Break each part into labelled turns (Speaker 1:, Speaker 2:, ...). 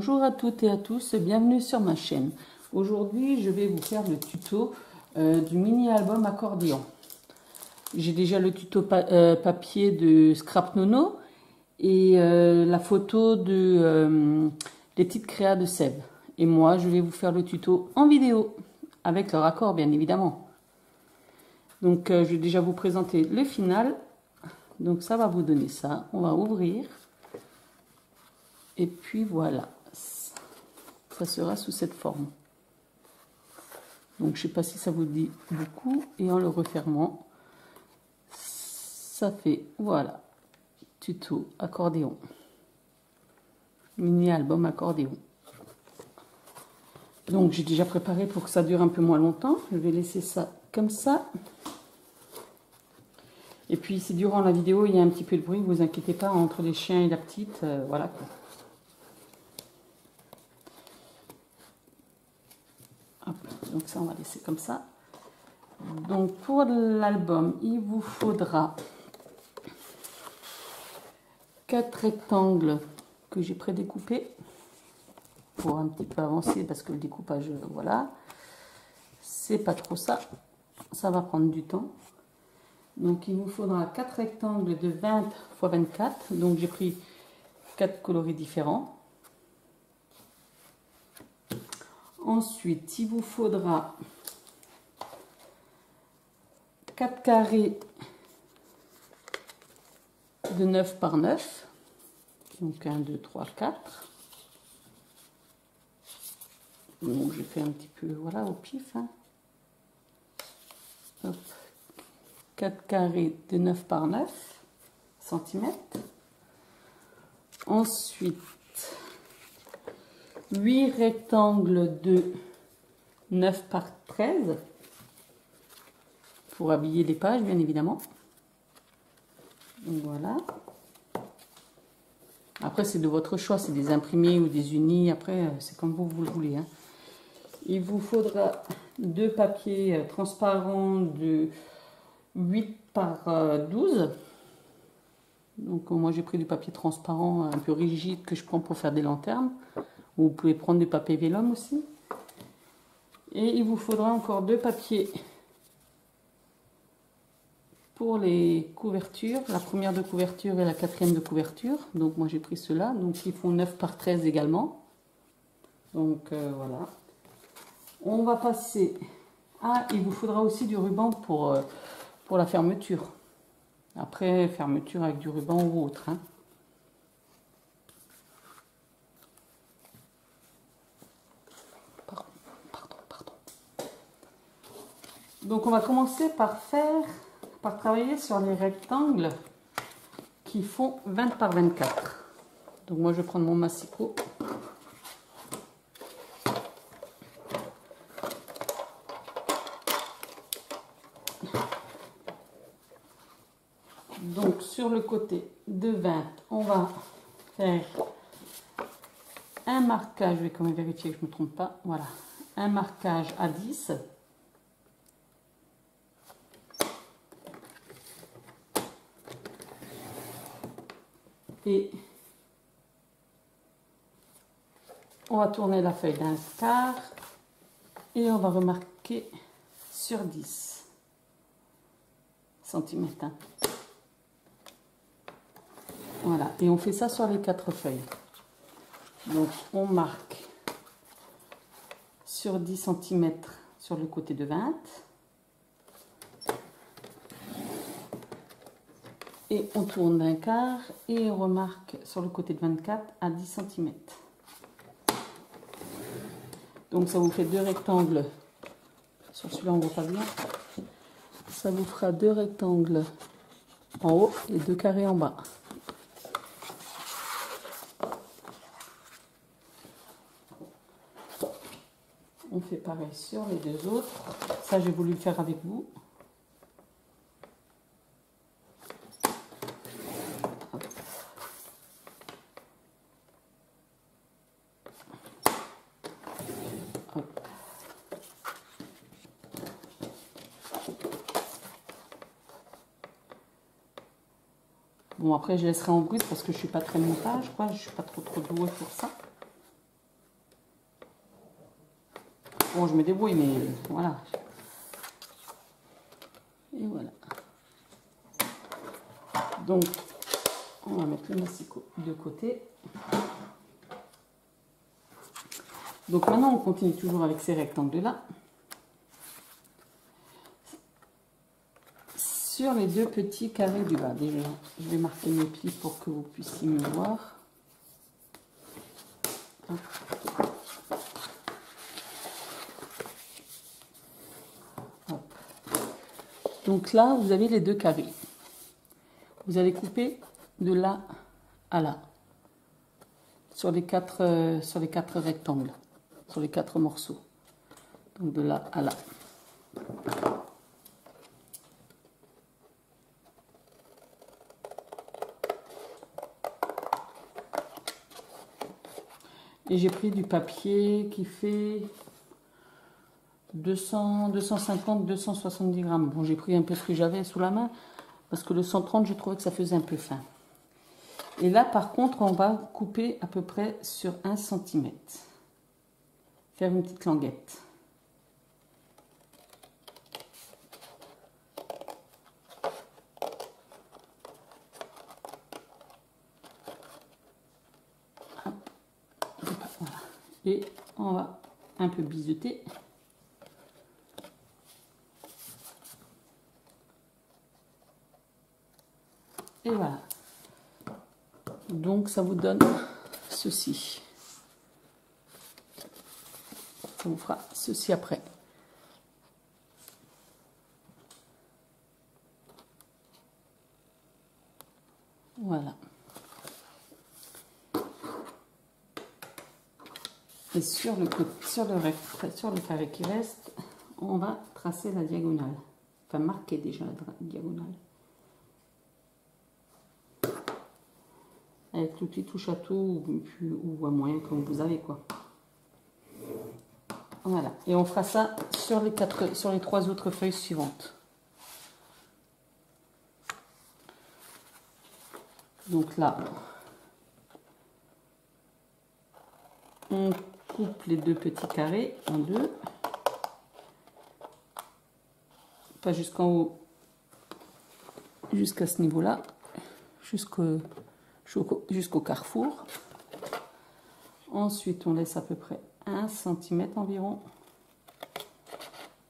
Speaker 1: Bonjour à toutes et à tous, bienvenue sur ma chaîne. Aujourd'hui, je vais vous faire le tuto du mini album accordéon. J'ai déjà le tuto papier de Scrap Nono et la photo de les petites créas de Seb. Et moi, je vais vous faire le tuto en vidéo avec le raccord, bien évidemment. Donc, je vais déjà vous présenter le final. Donc, ça va vous donner ça. On va ouvrir. Et puis voilà, ça sera sous cette forme. Donc je ne sais pas si ça vous dit beaucoup. Et en le refermant, ça fait, voilà, tuto accordéon. Mini album accordéon. Donc j'ai déjà préparé pour que ça dure un peu moins longtemps. Je vais laisser ça comme ça. Et puis si durant la vidéo il y a un petit peu de bruit, vous inquiétez pas, entre les chiens et la petite, voilà quoi. Donc ça, on va laisser comme ça. Donc pour l'album, il vous faudra 4 rectangles que j'ai prédécoupés pour un petit peu avancer parce que le découpage, voilà, c'est pas trop ça. Ça va prendre du temps. Donc il vous faudra 4 rectangles de 20 x 24. Donc j'ai pris 4 coloris différents. Ensuite, il vous faudra 4 carrés de 9 par 9. Donc 1, 2, 3, 4. Donc j'ai fait un petit peu, voilà, au pif. Hein. Hop. 4 carrés de 9 par 9 cm. Ensuite, 8 rectangles de 9 par 13 pour habiller les pages, bien évidemment. Donc voilà. Après, c'est de votre choix, c'est des imprimés ou des unis. Après, c'est comme vous le voulez. Hein. Il vous faudra 2 papiers transparents de 8 par 12. Donc moi, j'ai pris du papier transparent un peu rigide que je prends pour faire des lanternes. Vous pouvez prendre du papier vélum aussi. Et il vous faudra encore 2 papiers pour les couvertures. La première de couverture et la quatrième de couverture. Donc moi j'ai pris ceux-là. Donc ils font 9 par 13 également. Donc voilà. On va passer à... Il vous faudra aussi du ruban pour la fermeture. Après, fermeture avec du ruban ou autre. Hein. Donc on va commencer par travailler sur les rectangles qui font 20 par 24. Donc moi je vais prendre mon massicot. Donc sur le côté de 20, on va faire un marquage, je vais quand même vérifier que je ne me trompe pas. Voilà, un marquage à 10. Et on va tourner la feuille d'un quart et on va remarquer sur 10 cm. Hein. Voilà, et on fait ça sur les 4 feuilles. Donc on marque sur 10 cm sur le côté de 20. Et on tourne d'un quart et on remarque sur le côté de 24 à 10 cm. Donc ça vous fait 2 rectangles. Sur celui-là on ne voit pas bien. Ça vous fera 2 rectangles en haut et 2 carrés en bas. On fait pareil sur les 2 autres. Ça j'ai voulu le faire avec vous. Bon, après je laisserai en brut parce que je suis pas très montage, quoi. Je suis pas trop douée pour ça. Bon, je me débrouille, mais voilà. Et voilà. Donc, on va mettre le massicot de côté. Donc maintenant, on continue toujours avec ces rectangles-là. Sur les deux petits carrés du bas, déjà, je vais marquer mes plis pour que vous puissiez me voir. Hop. Donc là, vous avez les deux carrés. Vous allez couper de là à là, sur les quatre rectangles, sur les 4 morceaux. Donc de là à là. Et j'ai pris du papier qui fait 250, 270 grammes. Bon, j'ai pris un peu ce que j'avais sous la main, parce que le 130, je trouvais que ça faisait un peu fin. Et là, par contre, on va couper à peu près sur 1 cm. Faire une petite languette. Hop. Voilà. Et on va un peu biseauter. Et voilà. Donc ça vous donne ceci. Ça vous fera ceci après. Voilà. Et sur le carré qui reste, on va tracer la diagonale. Enfin, marquer déjà la diagonale. Avec l'outil touche à tout ou à moyen comme vous avez quoi. Voilà. Et on fera ça sur les 3 autres feuilles suivantes. Donc là, on coupe les deux petits carrés en deux. Pas jusqu'en haut, jusqu'à ce niveau-là, jusqu'au carrefour. Ensuite, on laisse à peu près 1 cm environ.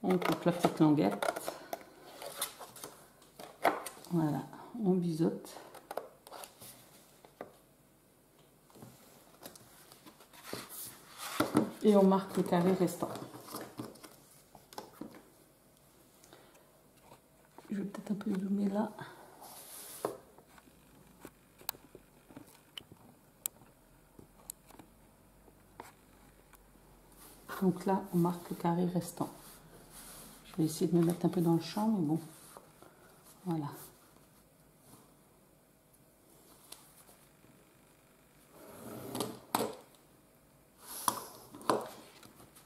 Speaker 1: On coupe la petite languette. Voilà, on biseaute. Et on marque le carré restant. Je vais peut-être un peu zoomer là. Donc là, on marque le carré restant. Je vais essayer de me mettre un peu dans le champ, mais bon, voilà.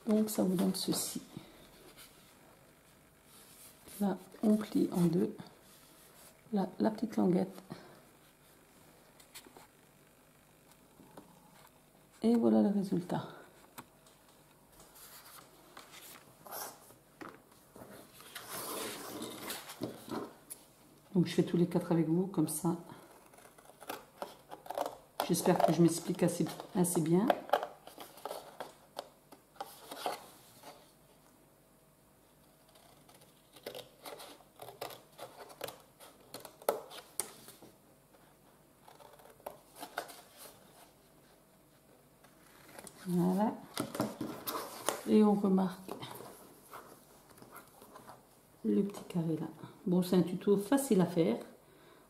Speaker 1: Donc ça vous donne ceci. Là, on plie en deux. Là, la petite languette. Et voilà le résultat. Donc je fais tous les 4 avec vous, comme ça. J'espère que je m'explique assez bien. Voilà. Et on remarque le petit carré là. Bon, c'est un tuto facile à faire.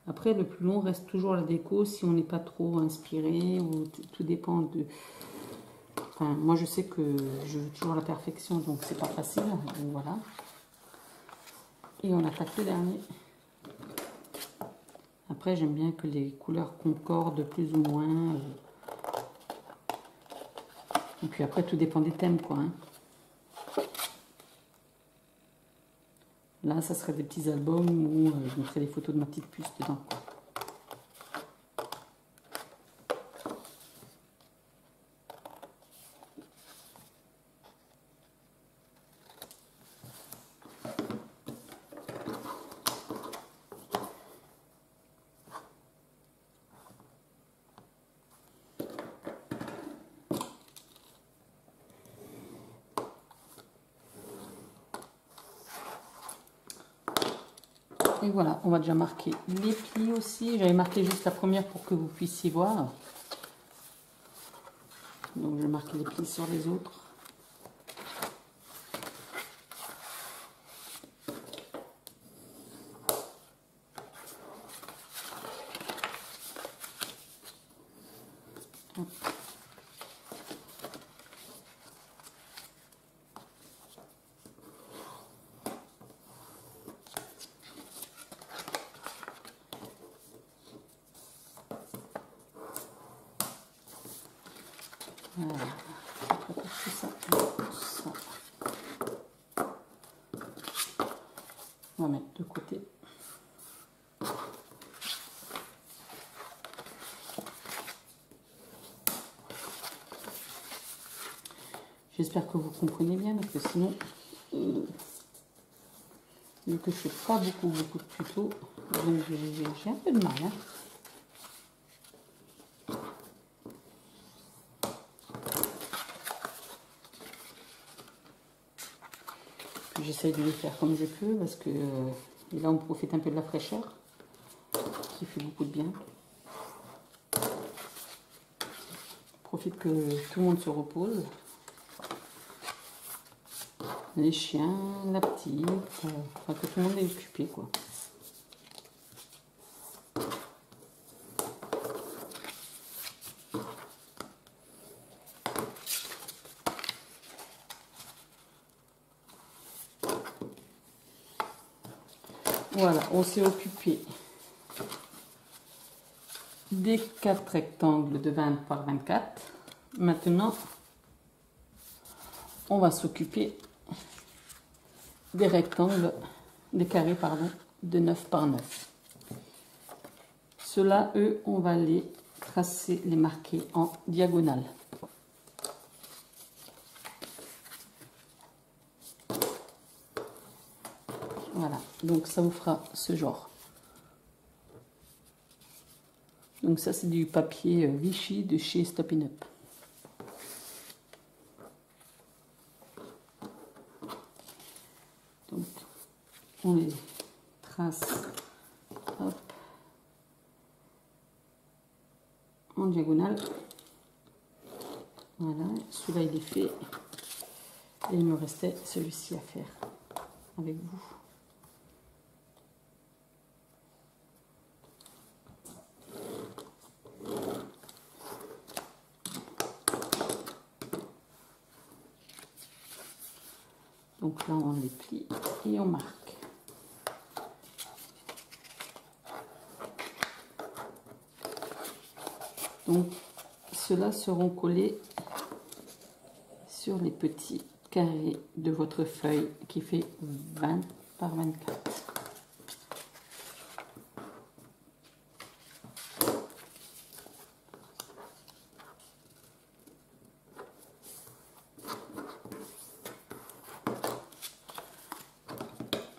Speaker 1: Après, le plus long reste toujours la déco si on n'est pas trop inspiré ou tout dépend de... Enfin, moi, je sais que je veux toujours la perfection, donc c'est pas facile. Donc, voilà. Et on attaque le dernier. Après, j'aime bien que les couleurs concordent plus ou moins. Et puis après, tout dépend des thèmes, quoi. Hein. Là, ça serait des petits albums où je mettrais des photos de ma petite puce dedans, quoi. Et voilà, on va déjà marquer les plis aussi. J'avais marqué juste la première pour que vous puissiez voir. Donc je vais marquer les plis sur les autres. Hop. Voilà, je prépare tout ça, tout ça. On va mettre de côté. J'espère que vous comprenez bien, parce que sinon, vu que je fais pas beaucoup de tutos, donc j'ai un peu de mal. Hein. J'essaye de les faire comme je peux parce que là on profite un peu de la fraîcheur qui fait beaucoup de bien. On profite que tout le monde se repose. Les chiens, la petite, enfin que tout le monde est occupé quoi. Voilà, on s'est occupé des 4 rectangles de 20 par 24. Maintenant, on va s'occuper des rectangles, des carrés, pardon, de 9 par 9. Ceux-là, eux, on va les tracer, les marquer en diagonale. Voilà, donc ça vous fera ce genre. Donc ça, c'est du papier Vichy de chez Stop & Up. Donc, on les trace, hop, en diagonale. Voilà, celui-là il est fait. Et il me restait celui-ci à faire avec vous. Donc là, on les plie et on marque. Donc, ceux-là seront collés sur les petits carrés de votre feuille qui fait 20 par 24.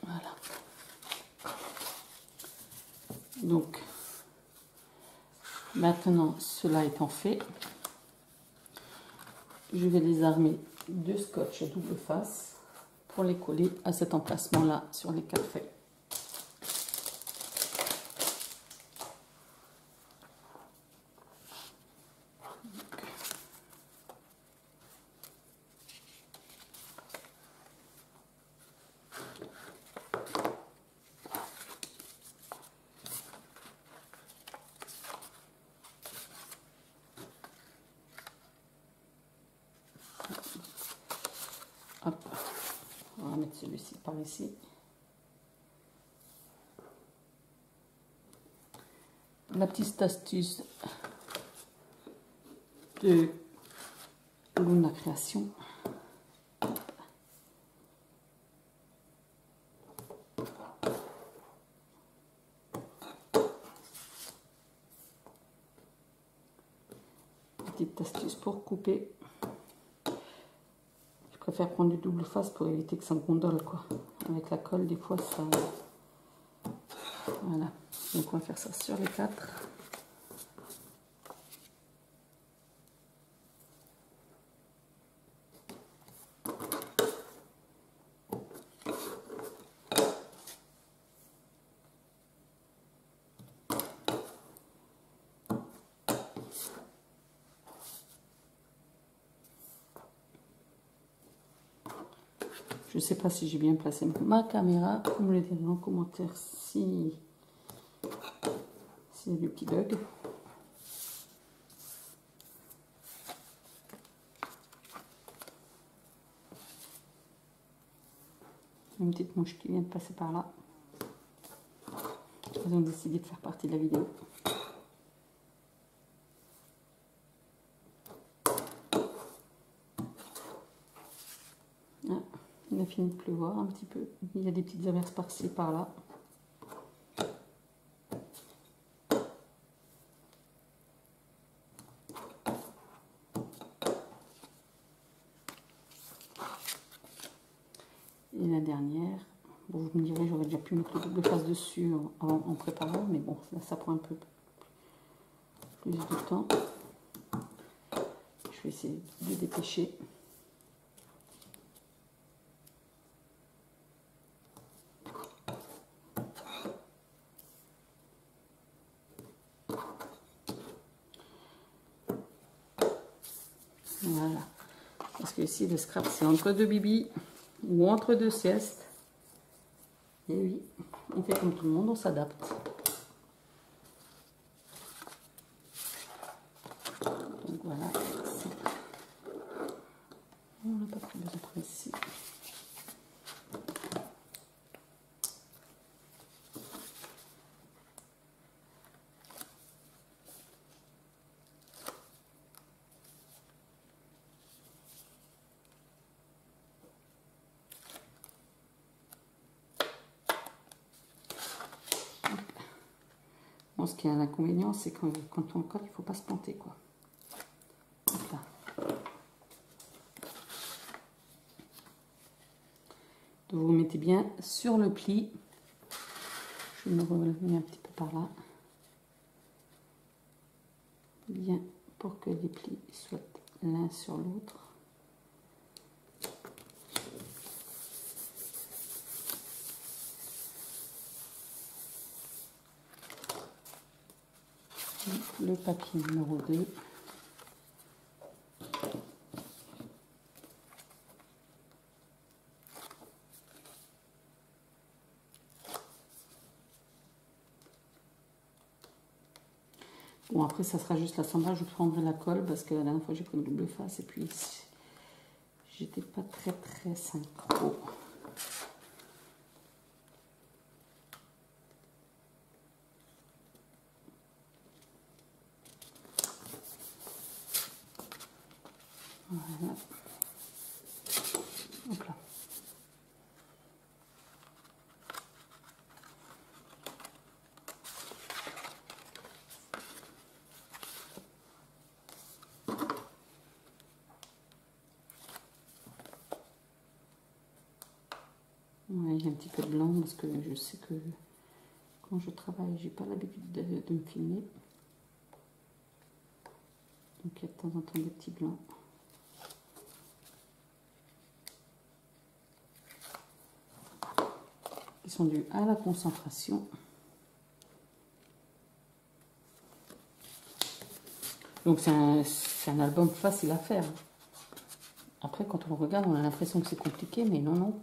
Speaker 1: Voilà. Donc, maintenant, cela étant fait, je vais les armer de scotch à double face pour les coller à cet emplacement-là sur les 4 feuilles. Hop, on va mettre celui-ci par ici. La petite astuce de Luna Création. Petite astuce pour couper. Je préfère prendre du double face pour éviter que ça gondole quoi. Avec la colle, des fois ça. Voilà. Donc on va faire ça sur les 4. Je ne sais pas si j'ai bien placé ma caméra. Vous me le direz en commentaire si il y a des petits bugs. Une petite mouche qui vient de passer par là. Ils ont décidé de faire partie de la vidéo. Ah, il a fini de pleuvoir un petit peu. Il y a des petites averses par-ci, par-là. Et la dernière, bon, vous me direz, j'aurais déjà pu mettre le double face dessus en préparant, mais bon, là ça prend un peu plus de temps. Je vais essayer de dépêcher. Voilà. Parce que ici, le scrap, c'est entre deux bibis ou entre deux siestes. Et oui, on fait comme tout le monde, on s'adapte. Donc voilà. On n'a pas pris besoin de ici. Bon, ce qui est un inconvénient, c'est que quand on colle, il ne faut pas se planter, quoi. Donc là. Donc vous mettez bien sur le pli. Je vais me relever un petit peu par là. Bien pour que les plis soient l'un sur l'autre. Le papier numéro 2. Bon, après, ça sera juste l'assemblage. Je prendrai la colle parce que la dernière fois, j'ai pris une double face et puis j'étais pas très synchro. Voilà. Hop là. Ouais, il y a un petit peu de blanc parce que je sais que quand je travaille, j'ai pas l'habitude de me filmer. Donc il y a de temps en temps des petits blancs. Qui sont dus à la concentration. Donc c'est un album facile à faire. Après, quand on le regarde, on a l'impression que c'est compliqué, mais non, non.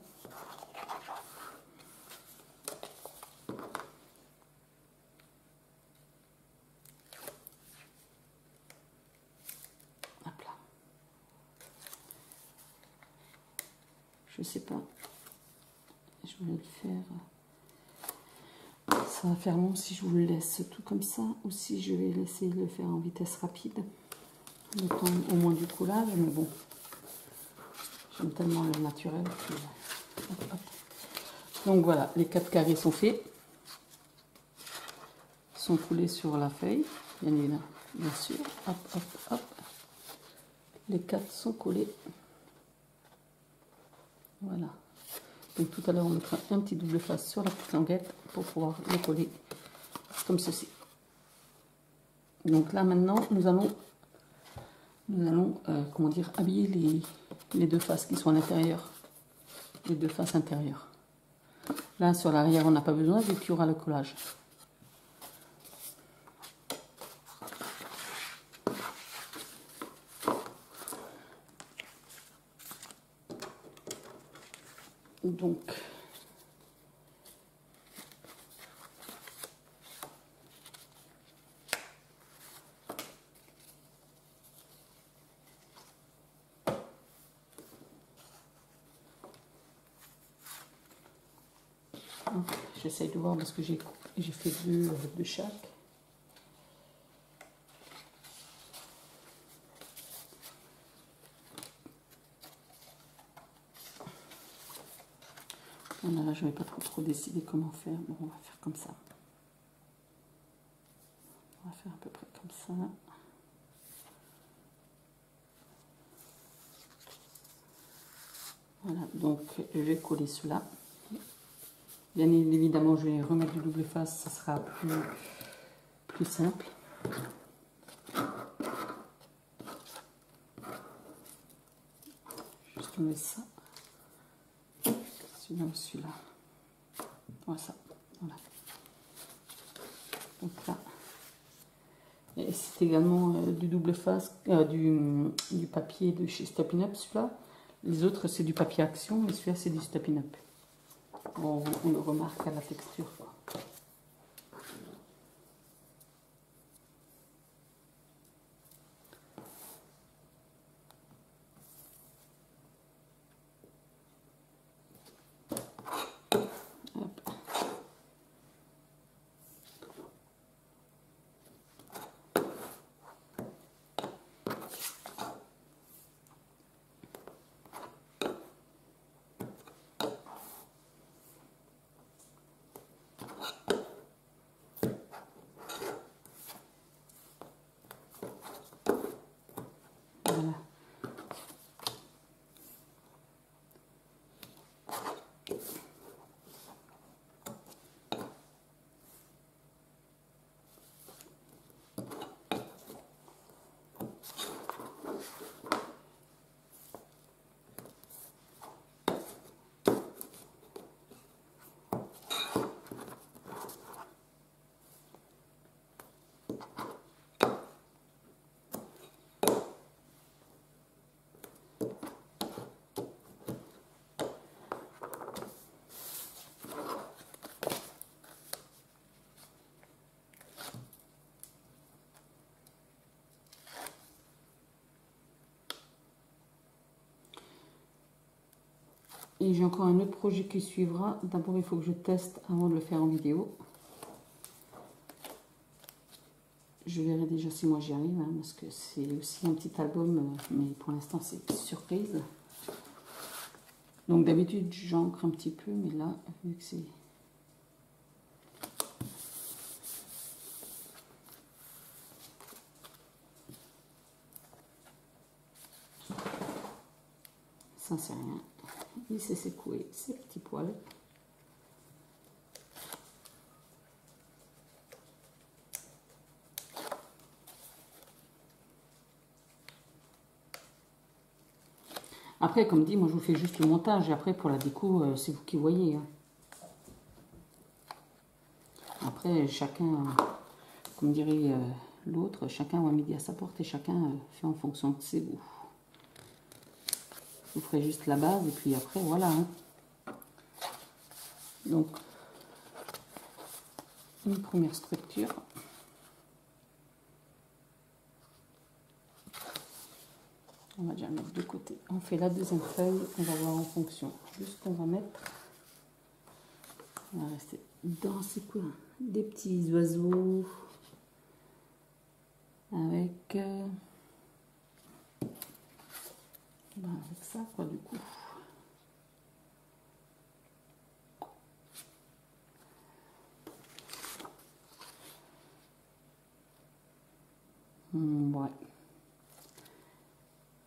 Speaker 1: Hop là. Je sais pas. Je vais le faire. Ça va faire long si je vous le laisse tout comme ça, ou si je vais essayer de le faire en vitesse rapide. Le temps au moins du collage, mais bon. J'aime tellement le naturel. Hop, hop. Donc voilà, les 4 carrés sont faits. Sont coulés sur la feuille, bien sûr. Hop, hop, hop. Les 4 sont collés. Voilà. Donc tout à l'heure, on mettra un petit double face sur la petite languette pour pouvoir les coller comme ceci. Donc là maintenant, nous allons comment dire, habiller les deux faces qui sont à l'intérieur. Les deux faces intérieures. Là, sur l'arrière, on n'a pas besoin vu qu'il y aura le collage. Donc, j'essaye de voir parce que j'ai fait deux de chaque. Voilà, je ne vais pas trop décider comment faire. Bon, on va faire comme ça. On va faire à peu près comme ça. Voilà, donc je vais coller cela. Bien évidemment, je vais remettre du double face, ça sera plus simple. Juste mettre ça. Celui-là ou celui-là. Voilà ça. Voilà. Donc là. Et c'est également du double face, du papier de chez Stoppin' Up, celui-là. Les autres, c'est du papier Action, mais celui-là, c'est du Stoppin' Up. Bon, on le remarque à la texture, quoi. Voilà. Et j'ai encore un autre projet qui suivra. D'abord, il faut que je teste avant de le faire en vidéo. Je verrai déjà si moi j'y arrive, hein, parce que c'est aussi un petit album, mais pour l'instant c'est surprise. Donc d'habitude j'encre un petit peu, mais là, vu que c'est... Ça c'est rien. Il s'est secoué ses petits poils. Après, comme dit, moi je vous fais juste le montage et après pour la déco, c'est vous qui voyez. Hein. Après, chacun, comme dirait l'autre, chacun a midi à sa porte et chacun fait en fonction de ses goûts. Vous ferez juste la base et puis après, voilà. Hein. Donc, une première structure. On va déjà mettre de côté. On fait la deuxième feuille, on va voir en fonction de ce qu'on va mettre. On va rester dans ces coins. Des petits oiseaux avec, avec ça quoi du coup. Ouais.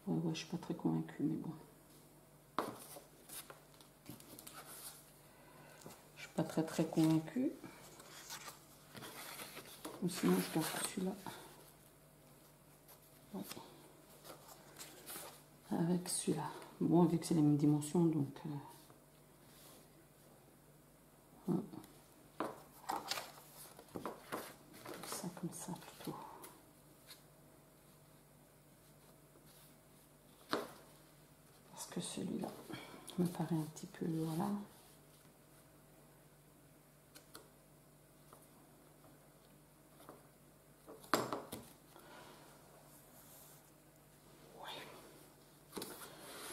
Speaker 1: Ouais, je suis pas très convaincue, mais bon. Je suis pas très convaincue. Ou sinon, je garde celui-là. Ouais. Avec celui-là. Bon, vu que c'est les mêmes dimensions, donc... ça comme ça plutôt. Parce que celui-là, me paraît un petit peu, voilà.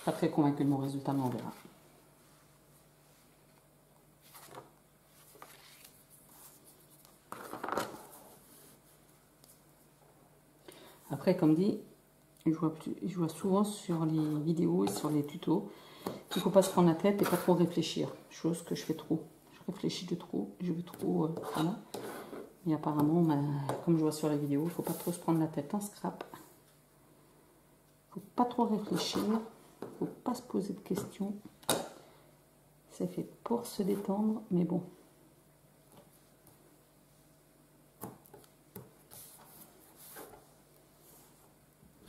Speaker 1: Pas très convaincu de mon résultat, mais on verra. Après, comme dit, je vois souvent sur les vidéos et sur les tutos qu'il ne faut pas se prendre la tête et pas trop réfléchir. Chose que je fais trop. Je réfléchis de trop, je veux trop... voilà. Et apparemment, comme je vois sur les vidéos, il ne faut pas trop se prendre la tête en scrap. Il ne faut pas trop réfléchir. Il ne faut pas se poser de questions. C'est fait pour se détendre, mais bon.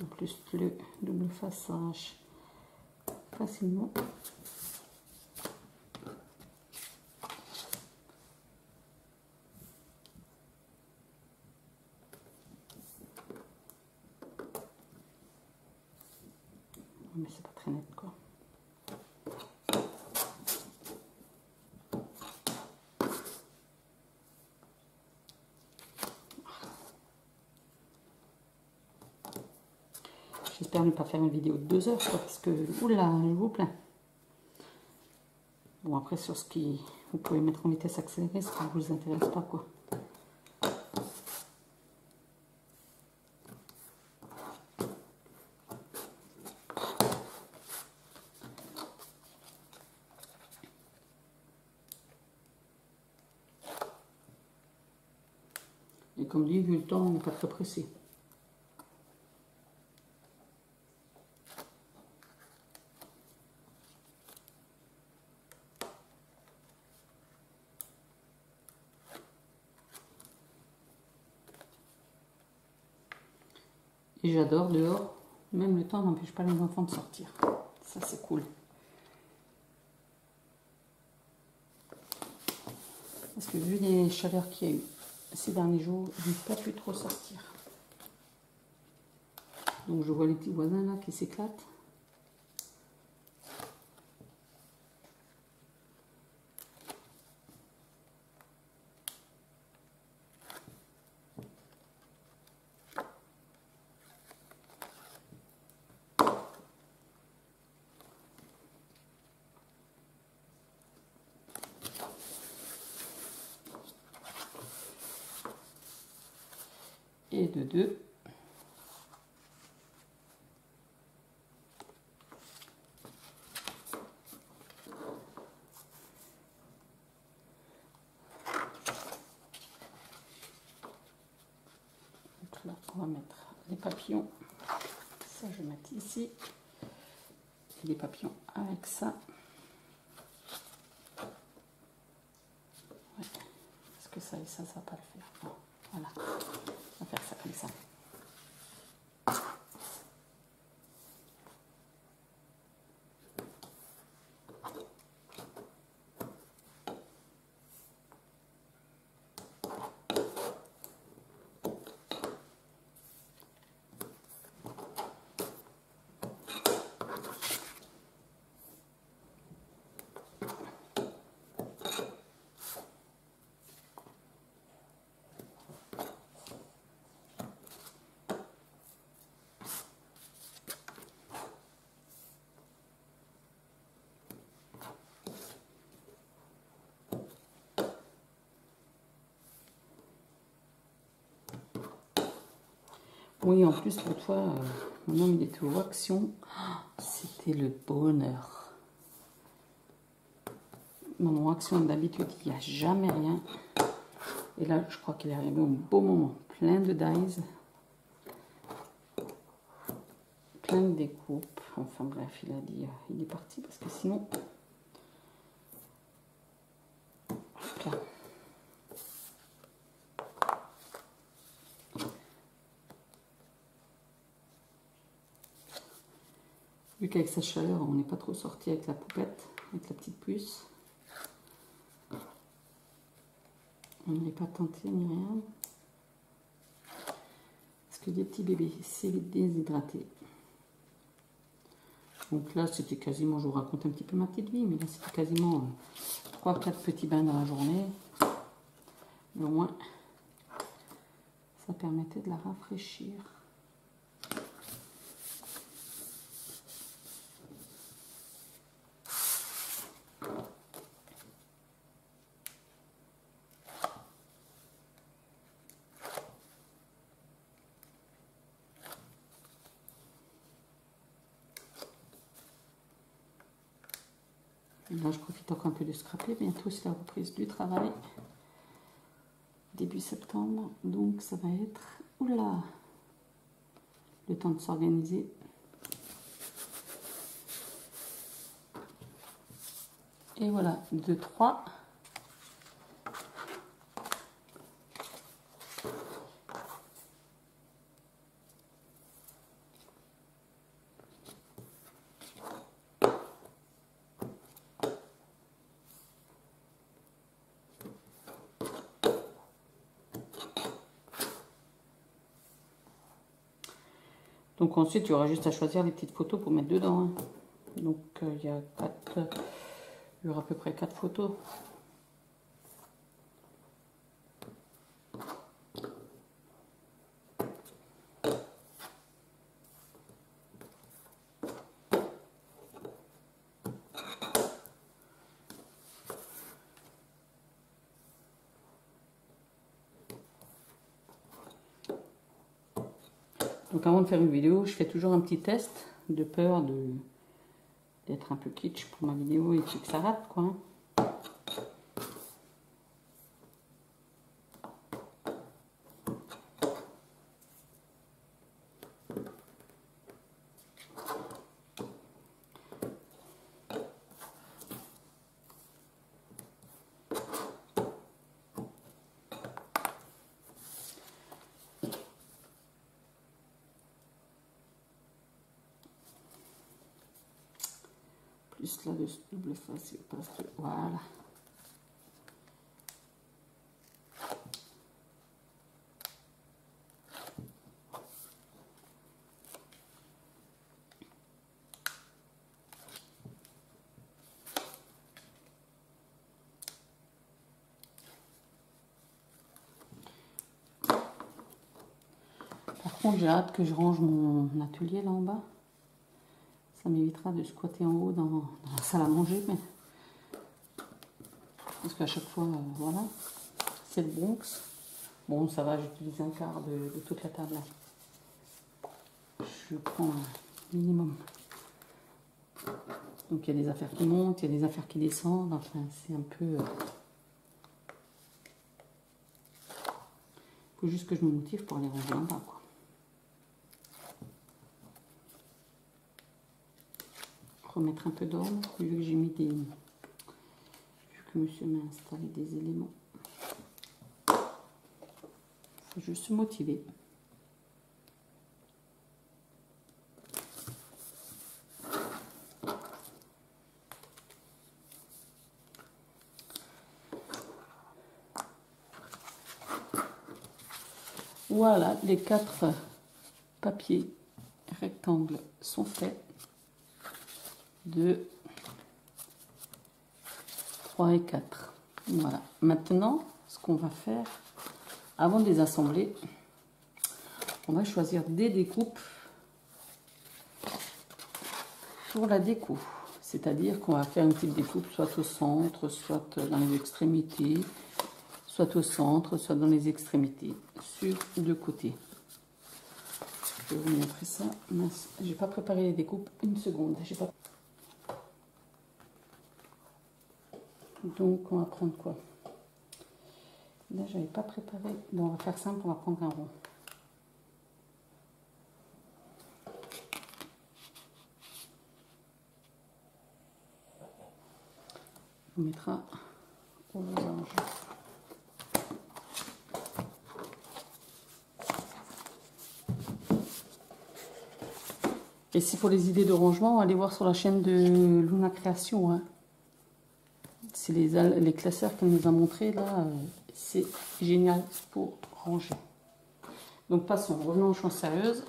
Speaker 1: En plus, le double façage facilement. Mais c'est pas très net, quoi. J'espère ne pas faire une vidéo de 2 heures, quoi, parce que, oula, je vous plains. Bon, après, sur ce qui... Vous pouvez mettre en vitesse accélérée, ce qui ne vous intéresse pas, quoi. Et comme dit, vu le temps, on n'est pas très pressé. Et j'adore dehors, même le temps n'empêche pas les enfants de sortir. Ça, c'est cool. Parce que vu les chaleurs qu'il y a eu ces derniers jours, je n'ai pas pu trop sortir. Donc je vois les petits voisins là qui s'éclatent. Et de deux. Donc là, on va mettre les papillons. Ça, je vais mettre ici. Et les papillons avec ça. Ouais. Parce que ça et ça, ça va pas le faire. Bon, voilà. On va faire ça comme ça. Oui, en plus, l'autre fois, mon homme il était au Action. C'était le bonheur. Mon Action, d'habitude, il n'y a jamais rien. Et là, je crois qu'il est arrivé au beau moment. Plein de dies. Plein de découpes. Enfin bref, il a dit, il est parti parce que sinon... Hop là. Vu qu'avec sa chaleur, on n'est pas trop sorti avec la poupette, avec la petite puce. On n'est pas tenté ni rien. Parce que des petits bébés, c'est déshydraté. Donc là, c'était quasiment, je vous raconte un petit peu ma petite vie, mais là, c'était quasiment 3-4 petits bains dans la journée. Mais au moins, ça permettait de la rafraîchir. Et là, je profite encore un peu de scraper. Bientôt, c'est la reprise du travail. Début septembre. Donc, ça va être... Oula! Le temps de s'organiser. Et voilà, 2, 3. Donc ensuite, il y aura juste à choisir les petites photos pour mettre dedans. Hein. Donc il y aura à peu près 4 photos. Donc avant de faire une vidéo, je fais toujours un petit test de peur d'être un peu kitsch pour ma vidéo et puis que ça rate quoi. Plus là de double face, voilà. Par contre, j'ai hâte que je range mon atelier là en bas. Ça m'évitera de squatter en haut dans la salle à manger. Mais... parce qu'à chaque fois, voilà, c'est le Bronx. Bon, ça va, j'utilise un quart de toute la table. Je prends un minimum. Donc il y a des affaires qui montent, il y a des affaires qui descendent. Enfin, c'est un peu... Il faut juste que je me motive pour aller ranger en bas, quoi. Remettre un peu d'ordre, vu que j'ai mis des... vu que monsieur m'a installé des éléments. Il faut juste se motiver. Voilà, les 4 papiers rectangles sont faits. 2, 3 et 4. Voilà. Maintenant, ce qu'on va faire, avant de les assembler, on va choisir des découpes pour la déco. C'est-à-dire qu'on va faire une petite découpe soit au centre, soit dans les extrémités, soit au centre, soit dans les extrémités, sur le côté. Je vais vous montrer ça. J'ai pas préparé les découpes, une seconde. J'ai pas... Donc on va prendre quoi? Là j'avais pas préparé. Bon, on va faire simple, on va prendre un rond. On mettra au losange. Et si pour les idées de rangement, allez voir sur la chaîne de Luna Création. Hein. C'est les classeurs qu'elle nous a montré là. C'est génial pour ranger. Donc passons, revenons aux choses sérieuses.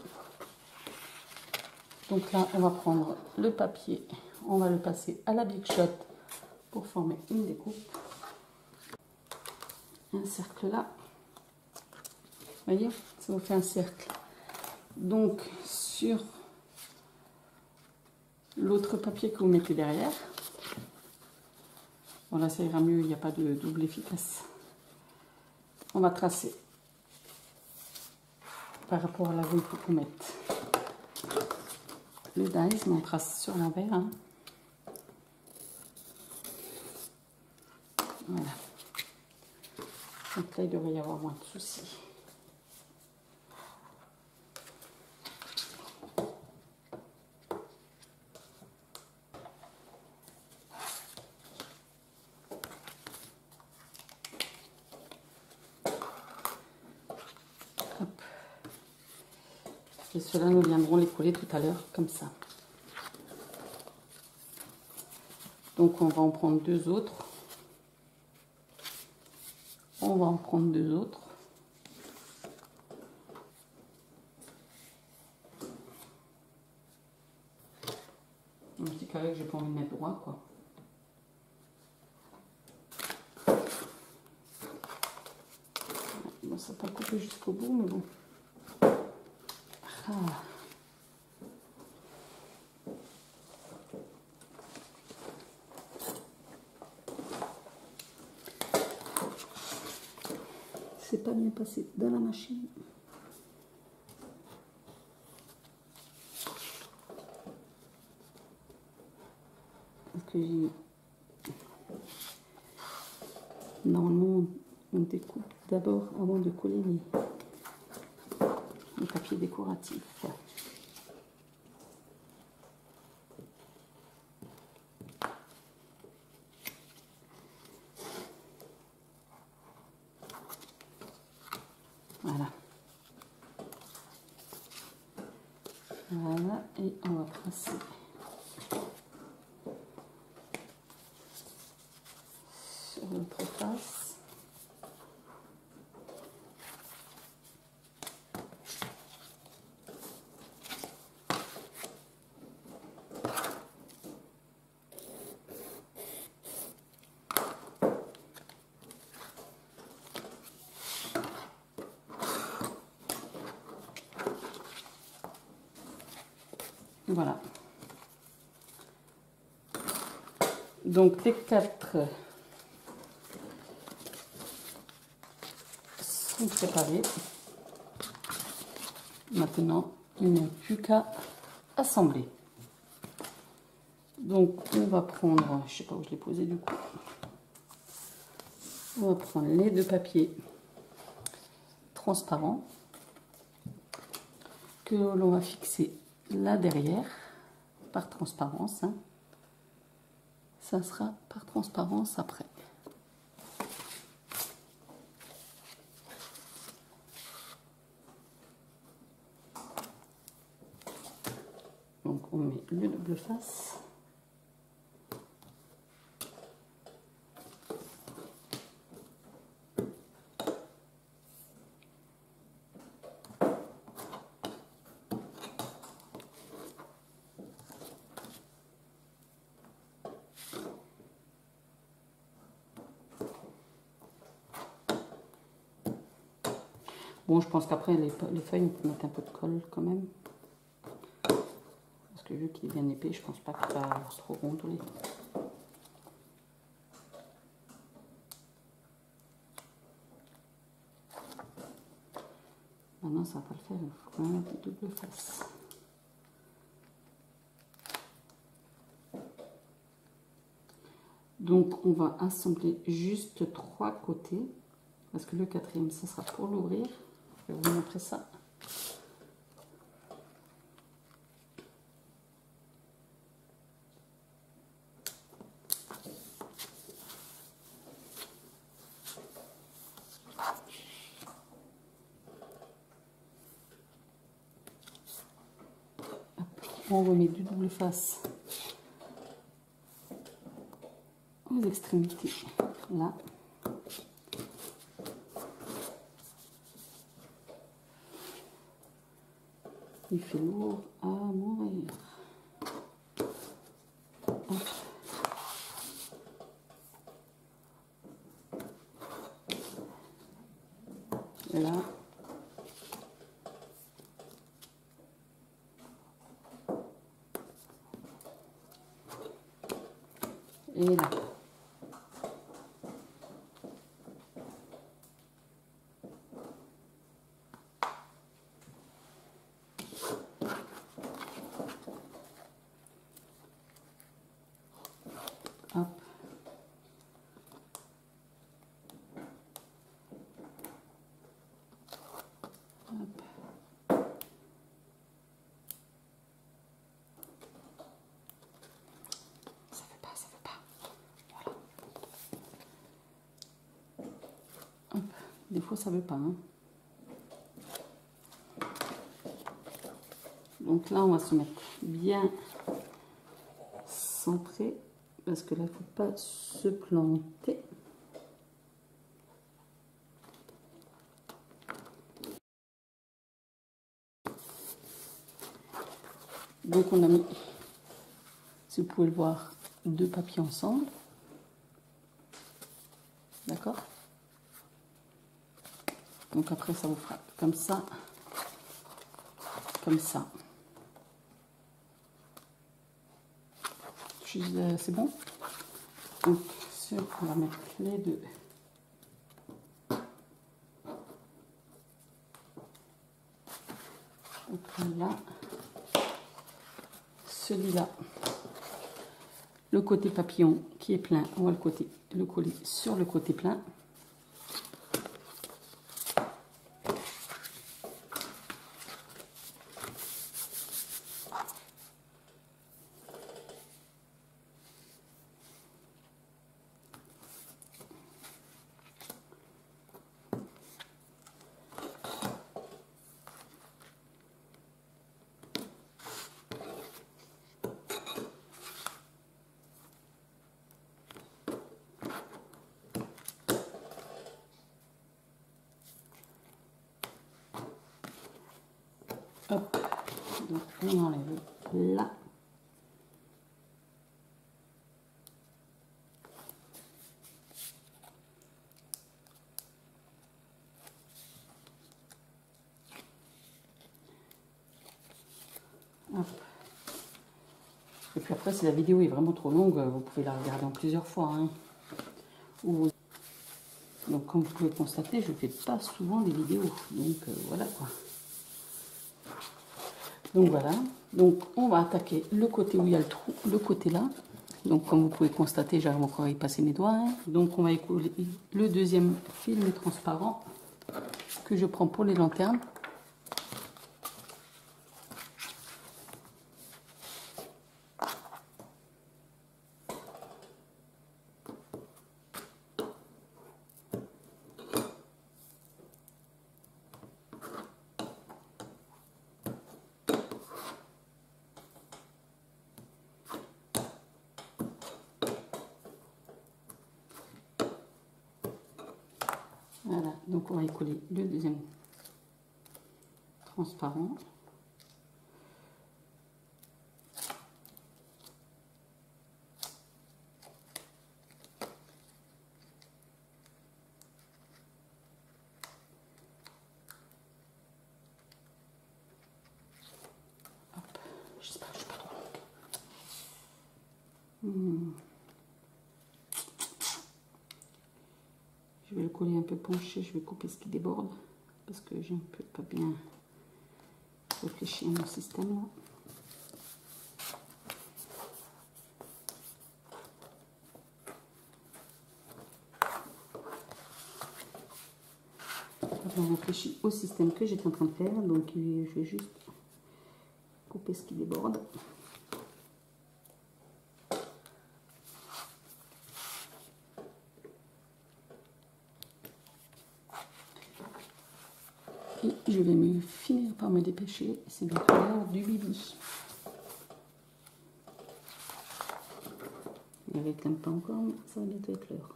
Speaker 1: Donc là, on va prendre le papier, on va le passer à la Big Shot pour former une découpe. Un cercle là. Vous voyez, ça vous fait un cercle. Donc, sur l'autre papier que vous mettez derrière, voilà, ça ira mieux, il n'y a pas de double efficace. On va tracer par rapport à là où il faut qu'on mette le dies, mais on trace sur l'envers. Hein. Voilà. Donc là, il devrait y avoir moins de soucis. Hop. Et ceux-là, nous viendrons les coller tout à l'heure, comme ça. Donc, on va en prendre deux autres. On va en prendre deux autres. Un petit carré que j'ai pas envie de mettre droit, quoi. Bon, ça n'a pas coupé jusqu'au bout, mais bon. Ah. C'est pas bien passé dans la machine. Parce que normalement, on découpe d'abord avant de coller les papiers décoratifs. Voilà. Voilà, et on va tracer sur l'autre face. Voilà. Donc les quatre sont préparés. Maintenant, il n'y a plus qu'à assembler. Donc on va prendre, je sais pas où je l'ai posé du coup. On va prendre les deux papiers transparents que l'on va fixer là derrière par transparence. Hein. Ça sera par transparence après. Donc on met le double face. Bon, je pense qu'après, les feuilles, on peut mettre un peu de colle quand même. Parce que vu qu'il est bien épais, je pense pas qu'il va trop rondeler. Maintenant, ça va pas le faire, il faut quand même mettre une double face. Donc, on va assembler juste trois côtés. Parce que le quatrième, ça sera pour l'ouvrir. Je vais vous montrer ça. On remet du double face aux extrémités, là. Il fait lourd à mourir. Hop. Et là. Et là. Hop. Hop. Ça fait pas. Voilà. Hop. Des fois ça veut pas. Hein. Donc là on va se mettre bien centré parce que là il ne faut pas se planter. Donc on a mis, si vous pouvez le voir, 2 papiers ensemble. D'accord? Donc après ça vous fera comme ça. Comme ça. C'est bon? Donc on va mettre les deux. Donc là, celui-là, le côté papillon qui est plein, on va le coller sur le côté plein. Hop, donc on enlève là. Hop. Et puis après, si la vidéo est vraiment trop longue, vous pouvez la regarder en plusieurs fois. Hein. Donc comme vous pouvez constater, je ne fais pas souvent des vidéos. Donc voilà quoi. Donc voilà, donc on va attaquer le côté où il y a le trou, le côté là. Donc comme vous pouvez constater, j'arrive encore à y passer mes doigts. Hein. Donc on va écouler le deuxième film transparent que je prends pour les lanternes. Voilà, donc on va y coller le deuxième transparent. Hop, j'espère que je suis pas trop longue. Je vais le coller un peu penché, je vais couper ce qui déborde parce que j'ai un peu pas bien réfléchi à mon système là. On réfléchit au système que j'étais en train de faire, donc je vais juste couper ce qui déborde. Et je vais finir par me dépêcher, c'est bientôt l'heure du bibi. Il ne réclame pas encore, mais ça va bientôt être l'heure.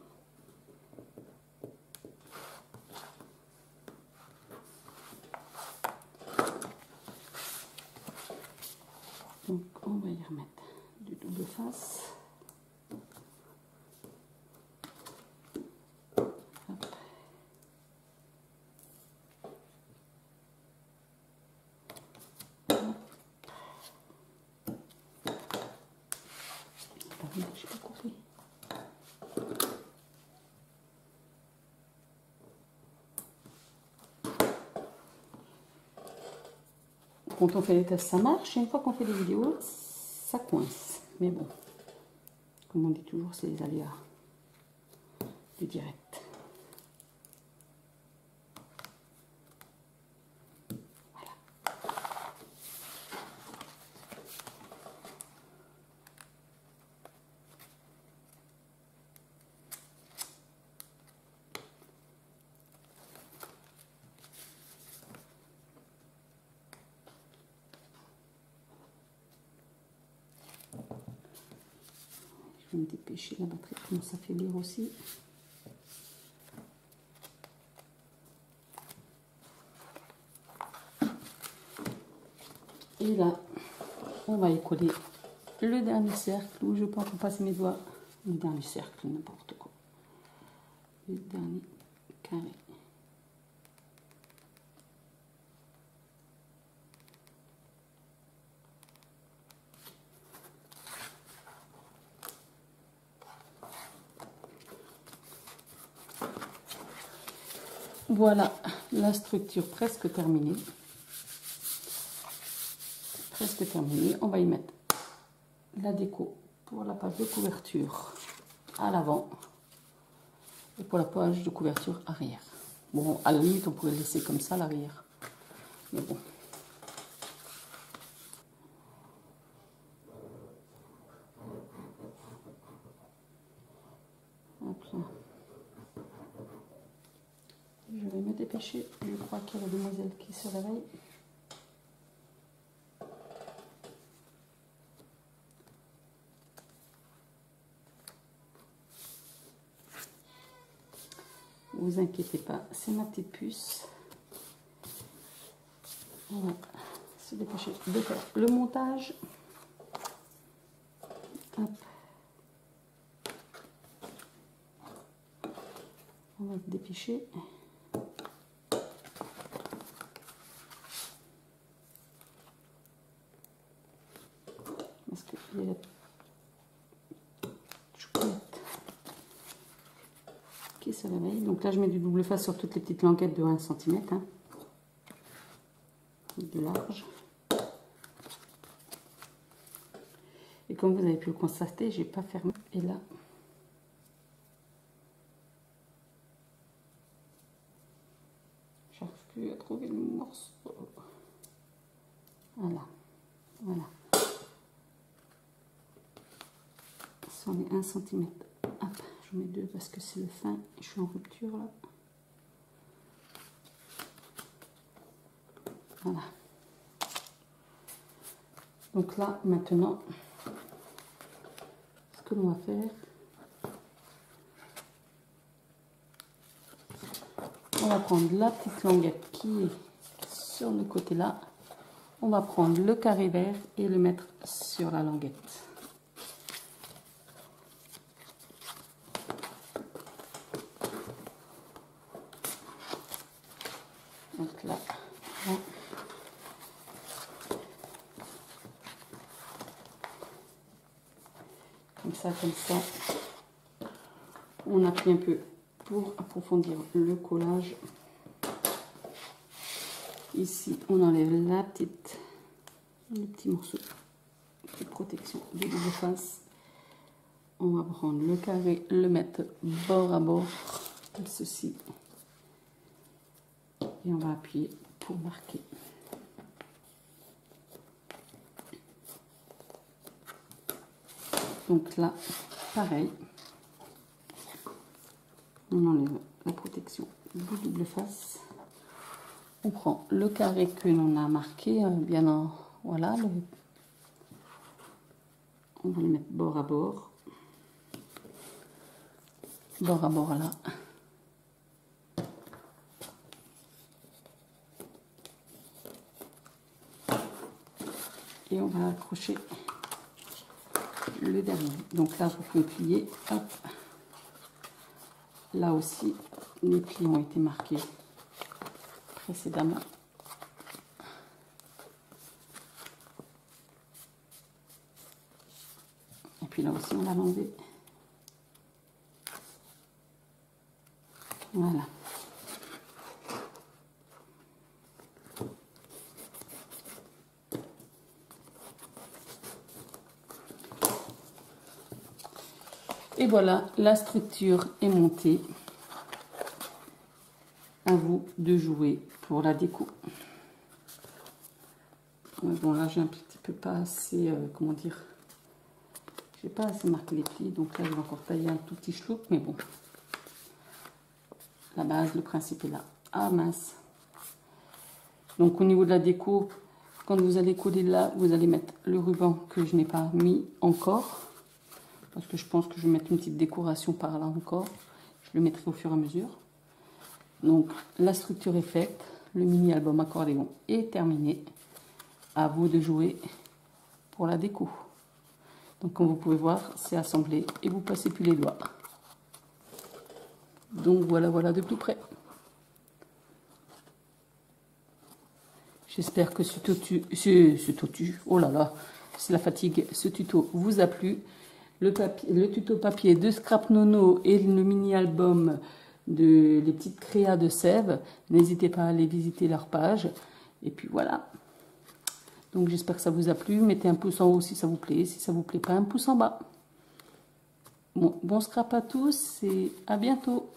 Speaker 1: double face. J'ai pas coupé. Quand on fait les tests, ça marche. Et une fois qu'on fait des vidéos, ça coince. Mais bon, comme on dit toujours, c'est les aléas du direct. Voilà. Je vais me dépêcher, la batterie commence à faiblir aussi. Et là, on va y coller le dernier cercle où je peux encore passer mes doigts. Le dernier cercle, n'importe quoi. Le dernier carré. Voilà la structure presque terminée. Presque terminée. On va y mettre la déco pour la page de couverture à l'avant et pour la page de couverture arrière. Bon, à la limite, on pourrait laisser comme ça l'arrière. Mais bon. Hop là. Je vais me dépêcher. Je crois qu'il y a la demoiselle qui se réveille. Vous inquiétez pas, c'est ma petite puce. On va se dépêcher de faire le montage. Hop. On va se dépêcher. Parce que il y a la chocolate qui se réveille. Donc là, je mets du double face sur toutes les petites languettes de 1 cm. Hein, de large. Et comme vous avez pu le constater, j'ai pas fermé. Et là, j'arrive plus à trouver le morceau. Voilà, voilà. C'en est 1 cm. Hop, je mets 2 parce que c'est le fin. Je suis en rupture là. Voilà. Donc là, maintenant, ce que l'on va faire, on va prendre la petite languette qui est sur le côté là. On va prendre le carré vert et le mettre sur la languette. Donc là, voilà. Comme ça, on appuie un peu pour approfondir le collage. Ici, on enlève le petit morceau de protection de double face. On va prendre le carré, le mettre bord à bord, comme ceci. Et on va appuyer pour marquer. Donc là, pareil, on enlève la protection du double face. On prend le carré que l'on a marqué, bien en... Voilà, on va le mettre bord à bord. Bord à bord là. Et on va accrocher le dernier. Donc là, vous pouvez plier. Hop. Là aussi, les plis ont été marqués précédemment. Et puis là aussi, on va l'enlever. Voilà. Et voilà, la structure est montée. À vous de jouer pour la déco. Bon, là, j'ai un petit peu pas assez, comment dire, j'ai pas assez marqué les plis, donc là, je vais encore tailler un tout petit chloup, mais bon. La base, le principe est là. Ah mince. Donc, au niveau de la déco, quand vous allez coller là, vous allez mettre le ruban que je n'ai pas mis encore. Parce que je pense que je vais mettre une petite décoration par là encore. Je le mettrai au fur et à mesure. Donc, la structure est faite. Le mini-album accordéon est terminé. À vous de jouer pour la déco. Donc, comme vous pouvez voir, c'est assemblé et vous passez plus les doigts. Donc, voilà de plus près. J'espère que ce tuto, oh là là, c'est la fatigue, ce tuto vous a plu. Le tuto papier de Scrap Nono et le mini-album de les petites créas de Sèvres. N'hésitez pas à aller visiter leur page. Et puis voilà. Donc j'espère que ça vous a plu. Mettez un pouce en haut si ça vous plaît. Si ça vous plaît pas, un pouce en bas. Bon scrap à tous et à bientôt.